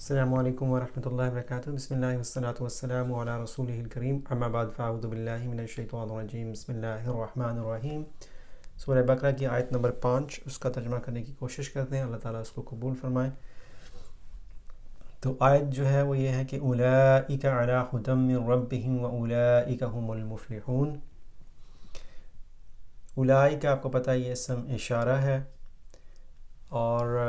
السلام علیکم ورحمۃ اللہ وبرکاتہ۔ بسم اللہ والصلاۃ والسلام علی رسولہ الکریم، اما بعد فاعوذ باللہ من الشیطان الرجیم، بسم اللہ الرحمن الرحیم۔ سورہ بقرہ کی آیت نمبر 5، اس کا ترجمہ کرنے کی کوشش کرتے ہیں، اللہ تعالیٰ اس کو قبول فرمائے۔ تو آیت جو ہے وہ یہ ہے کہ اولئک علی ھدی من ربہم واولئک ھم المفلحون۔ اولئک آپ کو پتہ ہے یہ اسم اشارہ ہے، اور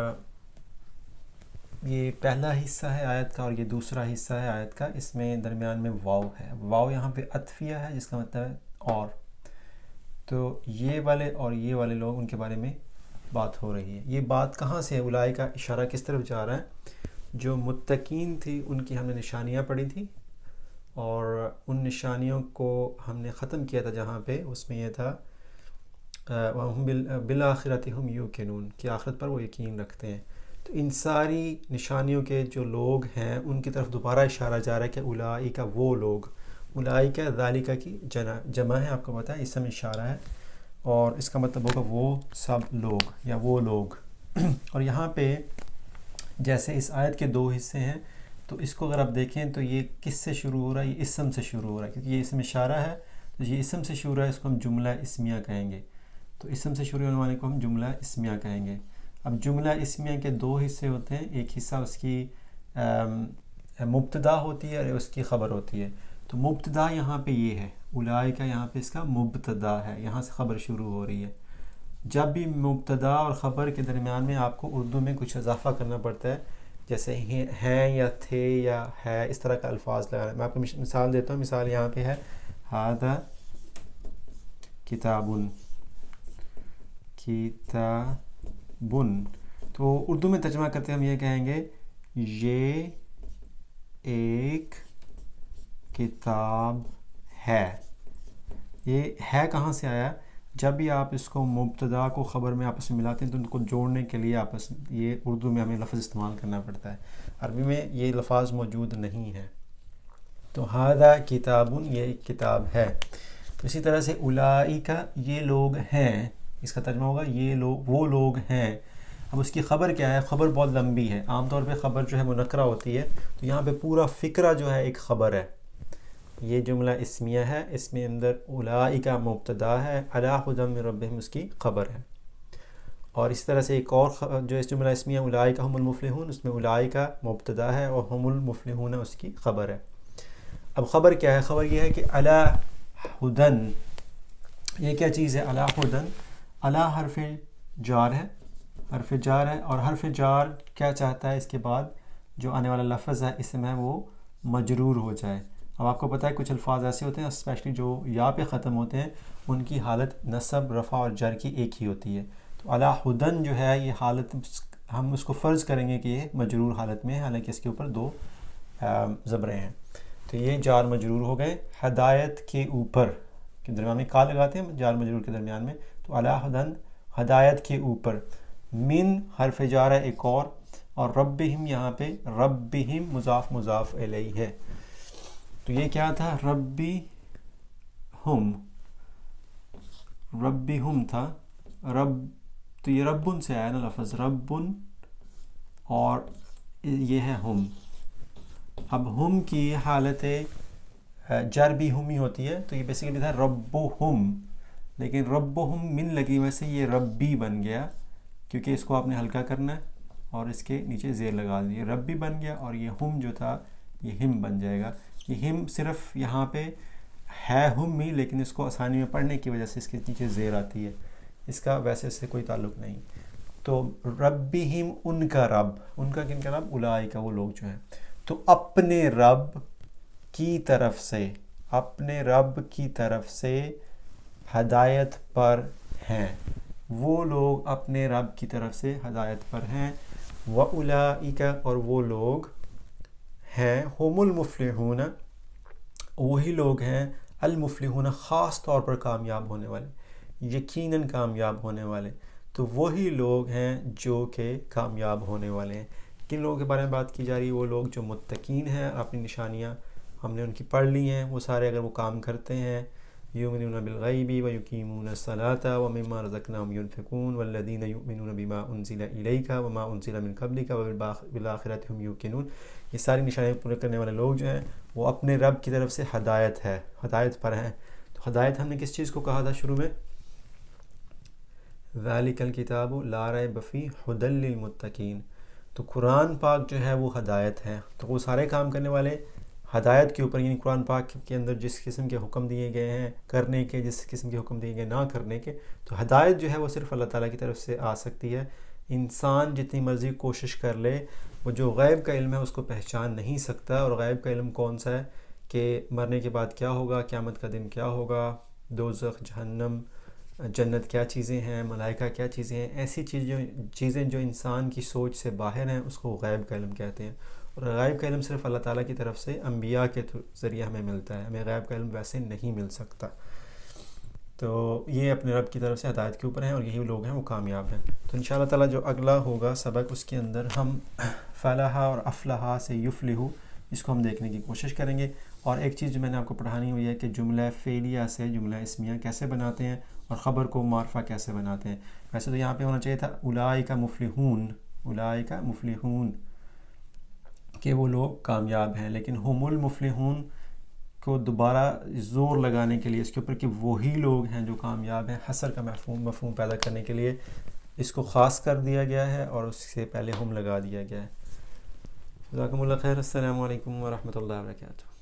یہ پہلا حصہ ہے آیت کا اور یہ دوسرا حصہ ہے آیت کا۔ اس میں درمیان میں واو ہے، واو یہاں پہ عطفیہ ہے جس کا مطلب ہے اور۔ تو یہ والے اور یہ والے لوگ، ان کے بارے میں بات ہو رہی ہے۔ یہ بات کہاں سے ہے؟ اولئک کا اشارہ کس طرف جا رہا ہے؟ جو متقین تھی ان کی ہم نے نشانیاں پڑھی تھی، اور ان نشانیوں کو ہم نے ختم کیا تھا جہاں پہ اس میں یہ تھا وَهُمْ بِالْآخِرَةِ هُمْ يُوقِنُونَ کہ آخرت پر وہ یقین رکھتے ہیں۔ تو ان ساری نشانیوں کے جو لوگ ہیں ان کی طرف دوبارہ اشارہ جا رہا ہے کہ اولئک وہ لوگ، اولئک ذالک کی جمع ہے، آپ کو پتہ ہے اسم اشارہ ہے، اور اس کا مطلب ہوگا وہ سب لوگ یا وہ لوگ۔ اور یہاں پہ جیسے اس آیت کے دو حصے ہیں، تو اس کو اگر آپ دیکھیں تو یہ کس سے شروع ہو رہا ہے؟ یہ اسم سے شروع ہو رہا ہے، کیونکہ یہ اسم اشارہ ہے، تو یہ اسم سے شروع ہے، اس کو ہم جملہ اسمیہ کہیں گے۔ تو اسم سے شروع ہونے والے کو ہم جملہ اسمیہ کہیں گے۔ اب جملہ اسمیہ کے دو حصے ہوتے ہیں، ایک حصہ اس کی مبتدا ہوتی ہے اور اس کی خبر ہوتی ہے۔ تو مبتدا یہاں پہ یہ ہے، اولئک یہاں پہ اس کا مبتدا ہے، یہاں سے خبر شروع ہو رہی ہے۔ جب بھی مبتدا اور خبر کے درمیان میں آپ کو اردو میں کچھ اضافہ کرنا پڑتا ہے، جیسے ہیں یا تھے یا ہے، اس طرح کا الفاظ لگانا ہے۔ میں آپ کو مثال دیتا ہوں، مثال یہاں پہ ہے ھذا کتاب، کتابن، تو اردو میں ترجمہ کرتے ہم یہ کہیں گے یہ ایک کتاب ہے۔ یہ ہے کہاں سے آیا؟ جب بھی آپ اس کو مبتدا کو خبر میں آپس میں ملاتے ہیں تو ان کو جوڑنے کے لیے یہ اردو میں ہمیں لفظ استعمال کرنا پڑتا ہے، عربی میں یہ لفظ موجود نہیں ہے۔ تو ھذا کتابن، یہ ایک کتاب ہے۔ اسی طرح سے اولئک یہ لوگ ہیں، اس کا ترجمہ ہوگا یہ لوگ وہ لوگ ہیں۔ اب اس کی خبر کیا ہے؟ خبر بہت لمبی ہے، عام طور پہ خبر جو ہے منکرہ ہوتی ہے، تو یہاں پہ پورا فقرہ جو ہے ایک خبر ہے۔ یہ جملہ اسمیہ ہے، اس میں اندر اولئک مبتدا ہے، علی ھدی من ربہم اس کی خبر ہے۔ اور اس طرح سے ایک اور جو اس جملہ اسمیہ اولئک ھم المفلحون، اس میں اولئک مبتدا ہے اور ھم المفلحون اس کی خبر ہے۔ اب خبر کیا ہے؟ خبر یہ ہے کہ علی ھدی، یہ کیا چیز ہے؟ علی ھدی، علی حرف جار ہے، حرف جار ہے، اور حرف جار کیا چاہتا ہے؟ اس کے بعد جو آنے والا لفظ ہے اسم ہے وہ مجرور ہو جائے۔ اب آپ کو پتہ ہے کچھ الفاظ ایسے ہوتے ہیں اسپیشلی جو یا پہ ختم ہوتے ہیں، ان کی حالت نصب، رفع اور جر کی ایک ہی ہوتی ہے۔ تو علی ھدی جو ہے یہ حالت ہم اس کو فرض کریں گے کہ یہ مجرور حالت میں ہے، حالانکہ اس کے اوپر دو زبریں ہیں۔ تو یہ جار مجرور ہو گئے۔ ہدایت کے اوپر کے درمیان میں کا لگاتے ہیں جار مجرور کے درمیان میں، تو علی ھدی ہدایت کے اوپر، من حرف جار ہے ایک اور ربہم یہاں پہ ربہم مضاف مضاف الیہ ہے۔ تو یہ کیا تھا؟ ربی ہم تھا، رب، تو یہ ربن سے آیا نا لفظ، ربن، اور یہ ہے ہم۔ اب ہم کی حالت جر بھی ہم ہی ہوتی ہے، تو یہ بیسیکلی تھا ربہم، لیکن ربہم من لگی ویسے یہ ربی بن گیا، کیونکہ اس کو آپ نے ہلکا کرنا ہے اور اس کے نیچے زیر لگا دی، ربی بن گیا، اور یہ ہم جو تھا یہ ہم بن جائے گا۔ یہ ہم صرف یہاں پہ ہے ہم ہی، لیکن اس کو آسانی میں پڑھنے کی وجہ سے اس کے نیچے زیر آتی ہے، اس کا ویسے سے کوئی تعلق نہیں۔ تو ربہم ان کا رب، ان کا کن کا رب؟ اولئک وہ لوگ جو ہیں۔ تو اپنے رب کی طرف سے، اپنے رب کی طرف سے ہدایت پر ہیں، وہ لوگ اپنے رب کی طرف سے ہدایت پر ہیں۔ وَأُولَئِكَ اور وہ لوگ ہیں، ہم المفلحون وہی لوگ ہیں، المفلحون خاص طور پر کامیاب ہونے والے، یقیناً کامیاب ہونے والے۔ تو وہی لوگ ہیں جو کہ کامیاب ہونے والے ہیں۔ کن لوگوں کے بارے میں بات کی جا رہی ہے؟ وہ لوگ جو متقین ہیں، اپنی نشانیاں ہم نے ان کی پڑھ لی ہیں، وہ سارے اگر وہ کام کرتے ہیں یؤمنون بالغیب ویقیمون الصلاۃ ومما رزقناہم ینفقون والذین یؤمنون بما انزل الیک وما انزل من قبلک وبالآخرۃ ہم یوقنون. یہ ساری نشانیاں پورے کرنے والے لوگ جو ہیں وہ اپنے رب کی طرف سے ہدایت پر ہیں. تو ہدایت ہم نے کس چیز کو کہا تھا شروع میں؟ ذالک الکتاب لا ریب فیہ ھدی للمتقین. تو قرآن پاک جو ہے وہ ہدایت ہے. تو وہ سارے کام کرنے والے ہدایت کے اوپر، یعنی قرآن پاک کے اندر جس قسم کے حکم دیے گئے ہیں کرنے کے، جس قسم کے حکم دیے گئے نہ کرنے کے، تو ہدایت جو ہے وہ صرف اللہ تعالیٰ کی طرف سے آ سکتی ہے. انسان جتنی مرضی کوشش کر لے وہ جو غیب کا علم ہے اس کو پہچان نہیں سکتا. اور غیب کا علم کون سا ہے؟ کہ مرنے کے بعد کیا ہوگا، قیامت کا دن کیا ہوگا، دوزخ، جہنم، جنت کیا چیزیں ہیں، ملائکہ کیا چیزیں ہیں. ایسی چیزیں جو انسان کی سوچ سے باہر ہیں اس کو غیب کا علم کہتے ہیں. اور غیب کا علم صرف اللہ تعالیٰ کی طرف سے انبیاء کے ذریعے ہمیں ملتا ہے. ہمیں غیب کا علم ویسے نہیں مل سکتا. تو یہ اپنے رب کی طرف سے ہدایت کے اوپر ہیں، اور یہی لوگ ہیں وہ کامیاب ہیں. تو انشاءاللہ تعالیٰ جو اگلا ہوگا سبق، اس کے اندر ہم فلاح اور افلح سے یفلح، اس کو ہم دیکھنے کی کوشش کریں گے. اور ایک چیز جو میں نے آپ کو پڑھانی ہوئی ہے کہ جملہ فعلیہ سے جملہ اسمیہ کیسے بناتے ہیں اور خبر کو معرفہ کیسے بناتے ہیں. ویسے تو یہاں پہ ہونا چاہیے تھا اولئک مفلحون، اولئک مفلحون، کہ وہ لوگ کامیاب ہیں. لیکن ہم المفلحون کو دوبارہ زور لگانے کے لیے اس کے اوپر کہ وہی لوگ ہیں جو کامیاب ہیں، حصر کا مفہوم پیدا کرنے کے لیے اس کو خاص کر دیا گیا ہے اور اس سے پہلے ہم لگا دیا گیا ہے. جزاکم اللہ خیر. السلام علیکم ورحمۃ اللہ وبرکاتہ.